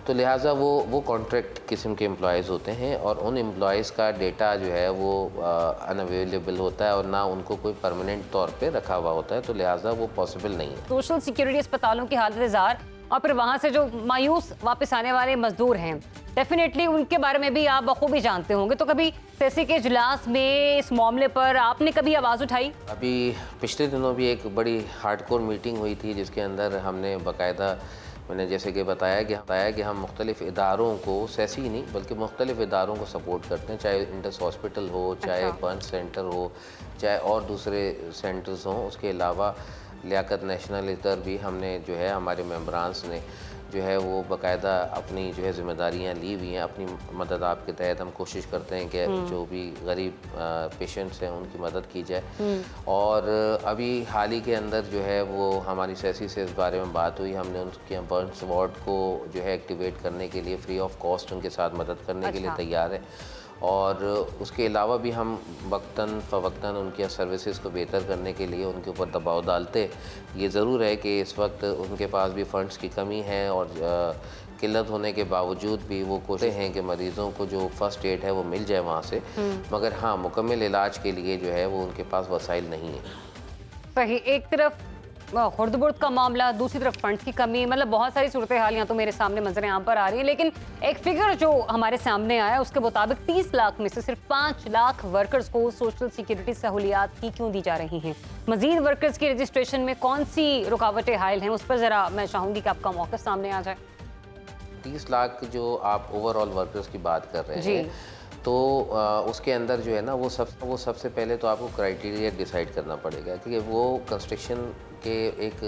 तो लिहाजा वो कॉन्ट्रैक्ट किस्म के एम्प्लॉयज़ होते हैं और उन एम्प्लॉयज़ का डेटा जो है वो अनअवेलेबल होता है और ना उनको कोई परमानेंट तौर पे रखा हुआ होता है, तो लिहाजा वो पॉसिबल नहीं है। सोशल सिक्योरिटी अस्पतालों की हालत जार और फिर वहाँ से जो मायूस वापस आने वाले मजदूर हैं, डेफिनेटली उनके बारे में भी आप बखूबी जानते होंगे, तो कभी सेसी के इजलास में इस मामले पर आपने कभी आवाज़ उठाई? अभी पिछले दिनों भी एक बड़ी हार्डकोर मीटिंग हुई थी जिसके अंदर हमने बाकायदा, मैंने जैसे कि बताया कि हम मुख्तलिफ इदारों को, सेसी नहीं बल्कि मुख्तलिफ इदारों को सपोर्ट करते हैं, चाहे इंडस हॉस्पिटल हो, चाहे बर्न सेंटर हो, चाहे और दूसरे सेंटर्स हों। उसके अलावा लियाकत नेशनल इधर भी हमने जो है हमारे मेम्बरान्स ने जो है वो बाकायदा अपनी जो है ज़िम्मेदारियाँ ली हुई हैं। अपनी मदद आपके तहत हम कोशिश करते हैं कि जो भी गरीब पेशेंट्स हैं उनकी मदद की जाए। और अभी हाल ही के अंदर जो है वो हमारी सेसी से इस बारे में बात हुई, हमने उनके बर्न्स वार्ड को जो है एक्टिवेट करने के लिए फ्री ऑफ कॉस्ट उनके साथ मदद करने के लिए तैयार है। और उसके अलावा भी हम वक्तन फ़वक्तन उनकी सर्विसेज को बेहतर करने के लिए उनके ऊपर दबाव डालते। ये ज़रूर है कि इस वक्त उनके पास भी फ़ंड्स की कमी है और किल्लत होने के बावजूद भी वो कोशिश हैं कि मरीज़ों को जो फ़र्स्ट एड है वो मिल जाए वहाँ से, मगर हाँ मुकम्मल इलाज के लिए जो है वो उनके पास वसाइल नहीं है। सही, एक तरफ खुर्द-बुर्द का मामला, दूसरी तरफ फंड्स की कमी, मतलब बहुत सारी सूरत हाल यहाँ तो मेरे सामने मंजर यहाँ पर आ रही है। लेकिन एक फिगर जो हमारे सामने आया उसके मुताबिक 30 लाख में से सिर्फ 5 लाख वर्कर्स को सोशल सिक्योरिटी सहूलियात ही क्यों दी जा रही हैं? मजीद वर्कर्स की रजिस्ट्रेशन में कौन सी रुकावटें हायल हैं, उस पर ज़रा मैं चाहूँगी कि आपका मौक़िफ़ सामने आ जाए। 30 लाख जो आप ओवरऑल वर्कर्स की बात कर रहे हैं तो उसके अंदर जो है ना वो सबसे पहले तो आपको क्राइटेरिया डिसाइड करना पड़ेगा कि वो कंस्ट्रक्शन के एक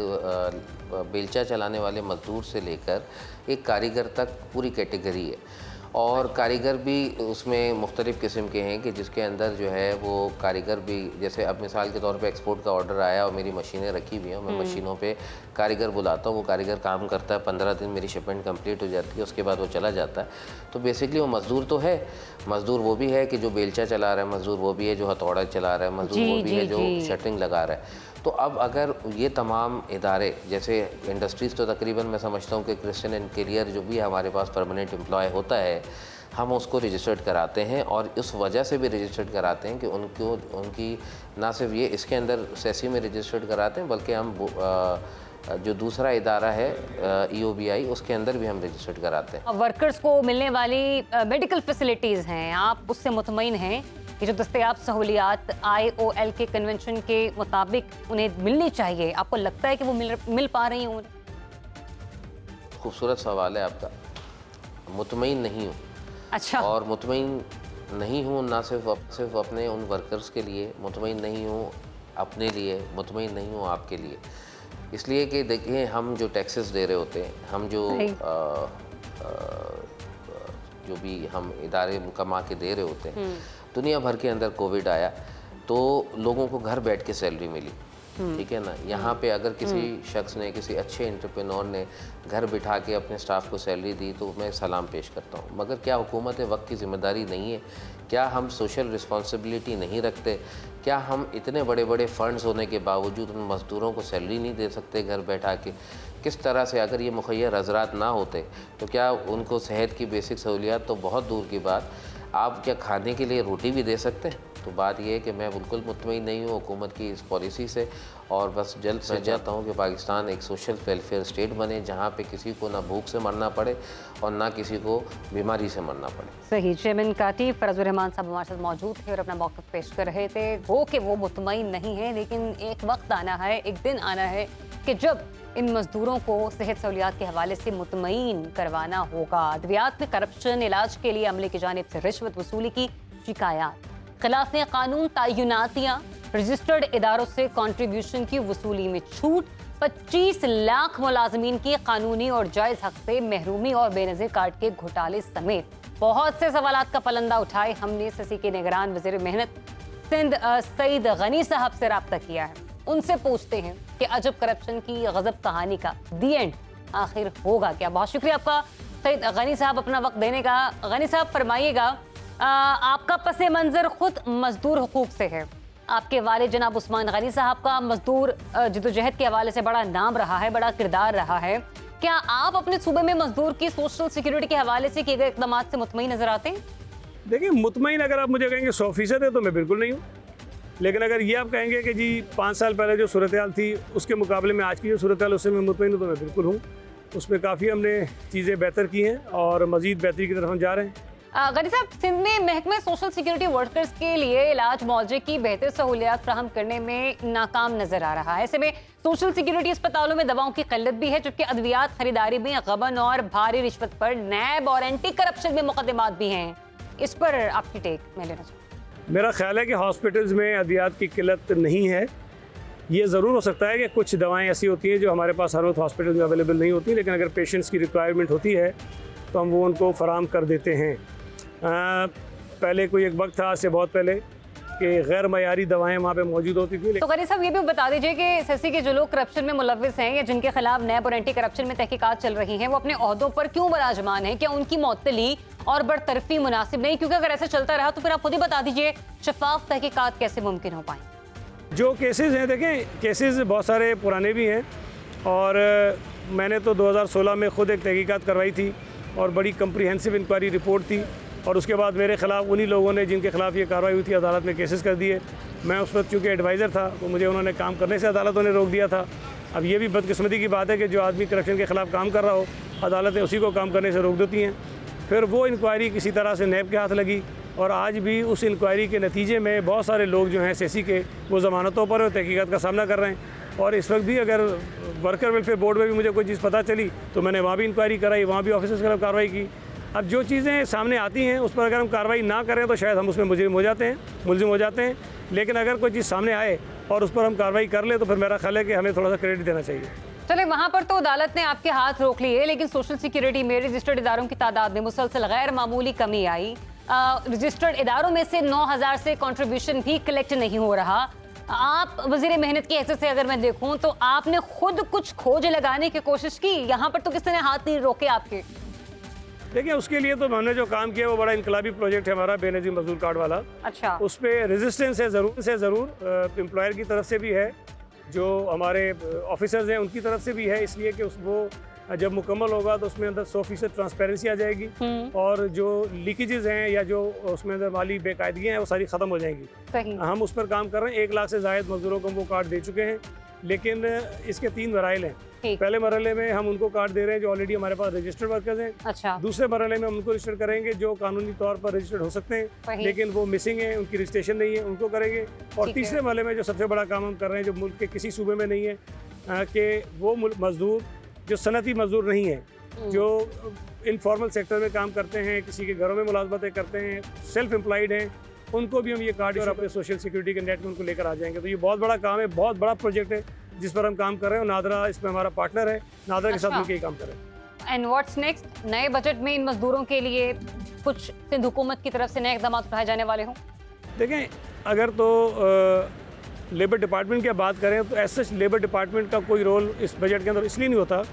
बेलचा चलाने वाले मजदूर से लेकर एक कारीगर तक पूरी कैटेगरी है। और कारीगर भी उसमें मुख्तलिफ़ किस्म के हैं कि जिसके अंदर जो है वो कारीगर भी, जैसे अब मिसाल के तौर पे एक्सपोर्ट का ऑर्डर आया और मेरी मशीनें रखी हुई हैं, मैं मशीनों पे कारीगर बुलाता हूँ, वो कारीगर काम करता है, 15 दिन मेरी शिपमेंट कंप्लीट हो जाती है, उसके बाद वो चला जाता है। तो बेसिकली वो मज़दूर तो है, मज़दूर वो भी है कि जो बेलचा चला रहा है, मज़दूर वो भी है जो हथौड़ा चला रहा है, मज़दूर वो भी है जो शटरिंग लगा रहा है। तो अब अगर ये तमाम इदारे, जैसे इंडस्ट्रीज़ तो तकरीबन मैं समझता हूँ कि क्रिश्चियन एंड कैरियर जो भी हमारे पास परमानेंट एम्प्लॉय होता है, हम उसको रजिस्टर्ड कराते हैं और इस वजह से भी रजिस्टर्ड कराते हैं कि उनकी ना सिर्फ ये इसके अंदर सेसी में रजिस्टर्ड कराते हैं बल्कि हम जो दूसरा इदारा है EOBI उसके अंदर भी हम रजिस्टर्ड कराते हैं। वर्कर्स को मिलने वाली मेडिकल फैसिलिटीज़ हैं, आप उससे मुतमईन हैं कि जो दस्तयाब सहूलियात IOL के कन्वेंशन के मुताबिक उन्हें मिलनी चाहिए, आपको लगता है कि वो मिल पा रही हैं? खूबसूरत सवाल है आपका। मुतमईन नहीं हूँ। अच्छा। और मुतमईन नहीं हूँ, ना सिर्फ अपने उन वर्कर्स के लिए मुतमईन नहीं हूँ, अपने लिए मुतमईन नहीं हूँ, आपके लिए। इसलिए कि देखिए, हम जो टैक्सेस दे रहे होते हैं, हम जो जो भी हम इदारे कमा के दे रहे होते हैं, दुनिया भर के अंदर कोविड आया तो लोगों को घर बैठ के सैलरी मिली, ठीक है ना। यहाँ पे अगर किसी शख्स ने, किसी अच्छे एंटरप्रेन्योर ने घर बिठा के अपने स्टाफ को सैलरी दी तो मैं सलाम पेश करता हूँ। मगर क्या हुकूमत वक्त की ज़िम्मेदारी नहीं है? क्या हम सोशल रिस्पॉन्सिबिलिटी नहीं रखते? क्या हम इतने बड़े बड़े फ़ंड्स होने के बावजूद उन मज़दूरों को सैलरी नहीं दे सकते घर बैठा के? किस तरह से अगर ये मुखय्यर हज़रात ना होते तो क्या उनको सेहत की बेसिक सहूलियात तो बहुत दूर की बात, आप क्या खाने के लिए रोटी भी दे सकते हैं? तो बात यह है कि मैं बिल्कुल मुतमईन नहीं हूँ हुकूमत की इस पॉलिसी से, और बस जल्द से चाहता हूँ कि पाकिस्तान एक सोशल वेलफेयर स्टेट बने जहाँ पे किसी को ना भूख से मरना पड़े और ना किसी को बीमारी से मरना पड़े। सही। चेयरमैन काटी फरजुर रहमान साहब हमारे साथ मौजूद थे और अपना मौक़िफ़ पेश कर रहे थे। वो कि वो मुतमईन नहीं है, लेकिन एक वक्त आना है, एक दिन आना है कि जब इन मजदूरों को सेहत सहूलियात के हवाले से मुतमईन करवाना होगा। अद्वियात में करप्शन, इलाज के लिए अमले की जानिब से रिश्वत वसूली की शिकायत, खिलाफ कानून तयनातियाँ, रजिस्टर्ड इदारों से कंट्रीब्यूशन की वसूली में छूट, 25 लाख मुलाजमीन की कानूनी और जायज़ हक से महरूमी और बेनज़ीर कार्ड के घोटाले समेत बहुत से सवालात का पलंदा उठाए हमने ससी के निगरान वज़ीर मेहनत सिंध सईद गनी साहब से रब्ता किया है। उनसे पूछते हैं कि अजब करप्शन की गजब कहानी का दी एंड आखिर होगा क्या। बहुत शुक्रिया आपका सईद गनी साहब अपना वक्त देने का। गनी साहब फरमाइएगा, आपका पसे मंजर खुद मजदूर हुकूक से है। आपके वालिद जनाब उस्मान गनी साहब का मजदूर जदोजहद के हवाले से बड़ा नाम रहा है, बड़ा किरदार रहा है। क्या आप अपने सूबे में मजदूर की सोशल सिक्योरिटी के हवाले से किए गए इक़दाम से मुतमईन नजर आते हैं? देखिए, मुतमईन अगर आप मुझे कहेंगे 100% है तो मैं बिल्कुल नहीं हूँ, लेकिन अगर ये आप कहेंगे कि जी 5 साल पहले जो सूरत हाल थी उसके मुकाबले में आज की जो सूरत हाल उससे मैं मुतमईन हूँ तो मैं बिल्कुल हूँ। उसमें काफ़ी हमने चीज़ें बेहतर की हैं और मज़ीद बेहतरी की तरफ हम जा रहे हैं। गनी साहब, सिंध में महकमे सोशल सिक्योरिटी वर्कर्स के लिए इलाज मुआवजे की बेहतर सहूलियात फ्राहम करने में नाकाम नजर आ रहा है। ऐसे में सोशल सिक्योरिटी अस्पतालों में दवाओं की किल्लत भी है, जबकि अद्वियात खरीदारी में गबन और भारी रिश्वत पर नैब और एंटी करप्शन में मुकदमात भी हैं। इस पर आपकी टेक मैं लेना चाहूँ। मेरा ख्याल है कि हॉस्पिटल्स में अद्वियात की किल्लत नहीं है। ये ज़रूर हो सकता है कि कुछ दवाएँ ऐसी होती हैं जो हमारे पास हर वक्त हॉस्पिटल में अवेलेबल नहीं होती, लेकिन अगर पेशेंट्स की रिक्वायरमेंट होती है तो हम वो उनको फराहम कर देते हैं। पहले कोई एक वक्त था, आज से बहुत पहले, कि गैर मयारी दवाएं वहाँ पे मौजूद होती थी। तो गनी साहब, ये भी बता दीजिए कि ससी के जो लोग करप्शन में मुलव्विस हैं या जिनके खिलाफ नैब और एंटी करप्शन में तहकीकात चल रही हैं, वो अपने ओहदों पर क्यों बराजमान हैं? क्या उनकी मुअत्तली और बरतरफी मुनासिब नहीं? क्योंकि अगर ऐसा चलता रहा तो फिर आप खुद ही बता दीजिए शफाफ तहकीकात कैसे मुमकिन हो पाएँ? जो केसेस हैं, देखें, केसेस बहुत सारे पुराने भी हैं और मैंने तो 2016 में ख़ुद एक तहकीकात करवाई थी और बड़ी कम्प्रीहेंसिव इंक्वायरी रिपोर्ट थी, और उसके बाद मेरे ख़िलाफ़ उन्हीं लोगों ने जिनके खिलाफ़ ये कार्रवाई हुई थी अदालत में केसेस कर दिए। मैं उस वक्त चूँकि एडवाइज़र था तो मुझे उन्होंने काम करने से अदालतों ने रोक दिया था। अब ये भी बदकिस्मती की बात है कि जो आदमी करप्शन के ख़िलाफ़ काम कर रहा हो, अदालतें उसी को काम करने से रोक देती हैं। फिर वो इंक्वायरी किसी तरह से नैब के हाथ लगी और आज भी उस इंक्वायरी के नतीजे में बहुत सारे लोग जो हैं सेसी के, वो ज़मानतों पर तहकीकात का सामना कर रहे हैं। और इस वक्त भी अगर वर्कर वेलफेयर बोर्ड में भी मुझे कोई चीज़ पता चली तो मैंने वहाँ भी इंक्वायरी कराई, वहाँ भी ऑफिसर्स के खिलाफ कार्रवाई की। अब जो चीज़ें सामने आती हैं उस पर अगर हम कार्रवाई ना करें तो शायद हम उसमें मुलजिम हो जाते हैं, लेकिन अगर कोई चीज़ सामने आए और उस पर हम कार्रवाई कर ले तो फिर मेरा ख्याल है कि हमें थोड़ा सा क्रेडिट देना चाहिए। चले, वहाँ पर तो अदालत ने आपके हाथ रोक लिए, लेकिन सोशल सिक्योरिटी में रजिस्टर्ड इदारों की तादाद में मुसलसल गैर मामूली कमी आई। रजिस्टर्ड इदारों में से 9000 से कंट्रीब्यूशन भी कलेक्ट नहीं हो रहा। आप वज़ीर मेहनत की हैसियत से अगर मैं देखूँ तो आपने खुद कुछ खोज लगाने की कोशिश की? यहाँ पर तो किसी ने हाथ नहीं रोके आपके। देखिए, उसके लिए तो हमने जो काम किया वो बड़ा इनकलाबी प्रोजेक्ट है हमारा, बेनज़ीर मजदूर कार्ड वाला। अच्छा। उस पर रेजिस्टेंस है ज़रूर एम्प्लॉयर की तरफ से भी है, जो हमारे ऑफिसर्स हैं उनकी तरफ से भी है, इसलिए कि वो जब मुकम्मल होगा तो उसमें अंदर 100% ट्रांसपेरेंसी आ जाएगी और जो लीकेजेस हैं या जो उसमें अंदर माली बेकायदगियाँ हैं वो सारी ख़त्म हो जाएंगी। हम उस पर काम कर रहे हैं। 1 लाख से ज़ायद मजदूरों को हम वो कार्ड दे चुके हैं, लेकिन इसके 3 मराइल हैं। पहले मरहले में हम उनको कार्ड दे रहे हैं जो ऑलरेडी हमारे पास रजिस्टर्ड वर्कर्स हैं। अच्छा। दूसरे मरहले में हम उनको रजिस्टर करेंगे जो कानूनी तौर पर रजिस्टर्ड हो सकते हैं लेकिन वो मिसिंग है, उनकी रजिस्ट्रेशन नहीं है, उनको करेंगे। और तीसरे मरहले में जो सबसे बड़ा काम हम कर रहे हैं जो मुल्क के किसी सूबे में नहीं है, कि वो मजदूर जो सनती मजदूर नहीं है जो इनफॉर्मल सेक्टर में काम करते हैं, किसी के घरों में मुलाजमतें करते हैं, सेल्फ एम्प्लॉयड हैं, उनको भी हम ये कार्ड और अपने सोशल सिक्योरिटी के नेट में उनको लेकर आ जाएंगे। तो ये बहुत बड़ा काम है, बहुत बड़ा प्रोजेक्ट है जिस पर हम काम कर रहे हैं और नादरा इसमें हमारा पार्टनर है। नादरा के साथ मिलकर ये काम कर रहे हैं। And what's next? नए बजट में इन मजदूरों के लिए कुछ सिंध हुकूमत की तरफ से नए इकदाम उठाए जाने वाले हों? देखें, अगर तो लेबर डिपार्टमेंट की बात करें तो ऐसे लेबर डिपार्टमेंट का कोई रोल इस बजट के अंदर इसलिए नहीं होता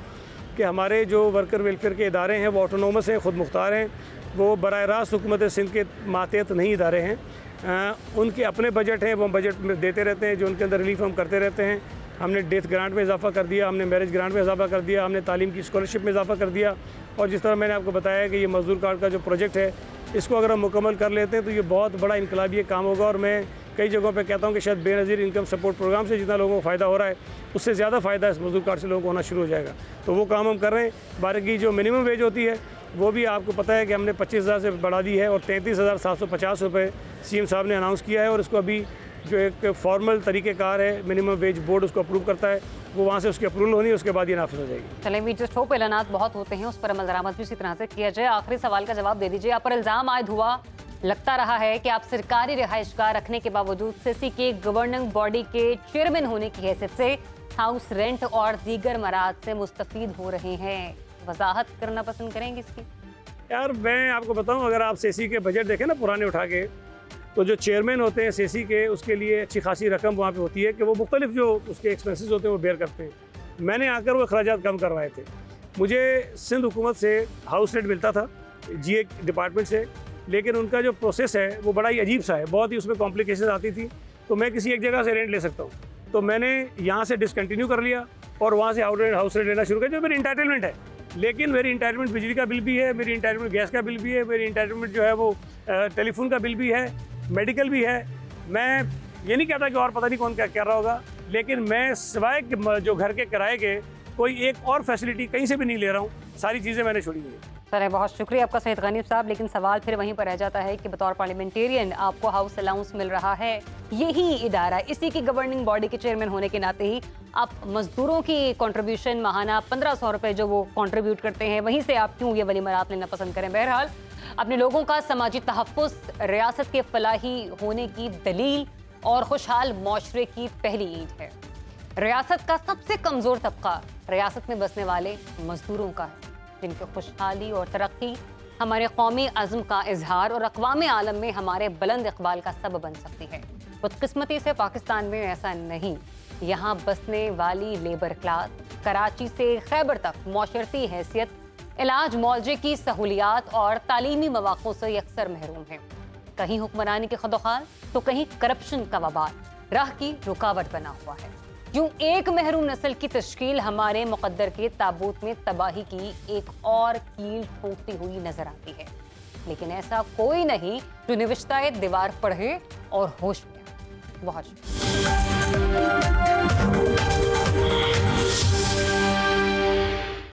कि हमारे जो वर्कर वेलफेयर के इदारे हैं वो ऑटोनोमस हैं, ख़ुद मुख्तार हैं, वो बराह रास्त हुकूमत सिंध के मातहत नहीं इदारे हैं। उनके अपने बजट हैं, वो बजट में देते रहते हैं, जो उनके अंदर रिलीफ हम करते रहते हैं। हमने डेथ ग्रांट में इजाफा कर दिया, हमने मैरिज ग्रांट में इजाफा कर दिया, हमने तालीम की स्कॉलरशिप में इजाफा कर दिया। और जिस तरह मैंने आपको बताया कि ये मजदूर कार्ड का जो प्रोजेक्ट है, इसको अगर हम मुकम्मल कर लेते हैं तो ये बहुत बड़ा इनकलाबी काम होगा। और मैं कई जगहों पे कहता हूँ कि शायद बेनज़ीर इनकम सपोर्ट प्रोग्राम से जितना लोगों को फ़ायदा हो रहा है, उससे ज़्यादा फ़ायदा इस मजदूर कार्ड से लोगों को होना शुरू हो जाएगा। तो वो काम हम कर रहे हैं। बाकी जो मिनिमम वेज होती है वो भी आपको पता है कि हमने 25,000 से बढ़ा दी है और 33,750 रुपये CM साहब ने अनाउंस किया है। और इसको अभी जो एक फॉर्मल तरीक़ेकार है, मिनिमम वेज बोर्ड उसको अप्रूव करता है, वो वहाँ से उसकी अप्रूवल होनी है, उसके बाद ये नाफिज हो जाएगी। चलें भी, जो ठोप ऐलानात बहुत होते हैं उस पर अमल दरामद भी उसी तरह से किया जाए। आखिरी सवाल का जवाब दे दीजिए। आप पर इल्ज़ाम आयद हुआ लगता रहा है कि आप सरकारी रिहाइशगाह रखने के बावजूद सीसी के गवर्निंग बॉडी के चेयरमैन होने की हैसियत से हाउस रेंट और दीगर मराद से मुस्तफीद हो रहे हैं। वजाहत करना पसंद करेंगे इसकी? यार मैं आपको बताऊं, अगर आप सीसी के बजट देखें ना पुराने उठा के, तो जो चेयरमैन होते हैं सीसी के, उसके लिए अच्छी खासी रकम वहाँ पे होती है कि वो मुख्तलिफ जो उसके एक्सपेंसेस होते हैं वो बेयर करते हैं। मैंने आकर वो अखराजात कम करवाए थे। मुझे सिंध हुकूमत से हाउस रेंट मिलता था, GA डिपार्टमेंट से, लेकिन उनका जो प्रोसेस है वो बड़ा ही अजीब सा है, बहुत ही उसमें कॉम्प्लिकेशन आती थी। तो मैं किसी एक जगह से रेंट ले सकता हूँ, तो मैंने यहाँ से डिसकंटिन्यू कर लिया और वहाँ से हाउस रेंट लेना शुरू किया, जो मेरी इंटाइटलमेंट है। लेकिन मेरी इंटाइटलमेंट बिजली का बिल भी है, मेरी इंटाइटलमेंट गैस का बिल भी है, मेरी इंटाइटलमेंट जो है वो टेलीफोन का बिल भी है, मेडिकल भी है। मैं ये नहीं कहता कि और पता नहीं कौन क्या कर रहा होगा, लेकिन मैं सिवाय जो घर के किराए के कोई एक और फैसिलिटी कहीं से भी नहीं ले रहा हूँ। सारी चीज़ें मैंने छोड़ी हुई है। सर बहुत शुक्रिया आपका सईद गनीम साहब, लेकिन सवाल फिर वहीं पर रह जाता है कि बतौर पार्लियामेंटेरियन आपको हाउस अलाउंस मिल रहा है, यही इदारा, इसी की गवर्निंग बॉडी के चेयरमैन होने के नाते ही आप मजदूरों की कंट्रीब्यूशन माहाना 1500 रुपये जो वो कंट्रीब्यूट करते हैं, वहीं से आप क्यों ये वली मरात लेना पसंद करें? बहरहाल अपने लोगों का समाजी तहफ़्फ़ुज़ रियासत के फलाही होने की दलील और खुशहाल माशरे की पहली ईंट है। रियासत का सबसे कमज़ोर तबका रियासत में बसने वाले मजदूरों का है, जिनकी खुशहाली और तरक्की हमारे कौमी अज़्म का इजहार और अक़वाम आलम में हमारे बुलंद इक़बाल का सबब बन सकती है। बदकिस्मती से पाकिस्तान में ऐसा नहीं। यहाँ बसने वाली लेबर क्लास कराची से खैबर तक माशरती हैसियत, इलाज मुआवजे की सहूलियात और तालीमी मौक़ों से अक्सर महरूम है। कहीं हुक्मरानी के खुदोखाल तो कहीं करप्शन का वबाल राह की रुकावट बना हुआ है। यूं एक महरूम नस्ल की तश्कील हमारे मुक़द्दर के ताबूत में तबाही की एक और कील ठोकती हुई नजर आती है, लेकिन ऐसा कोई नहीं जो निविश्ता दीवार पढ़े और होश में। बहुत शुक्रिया।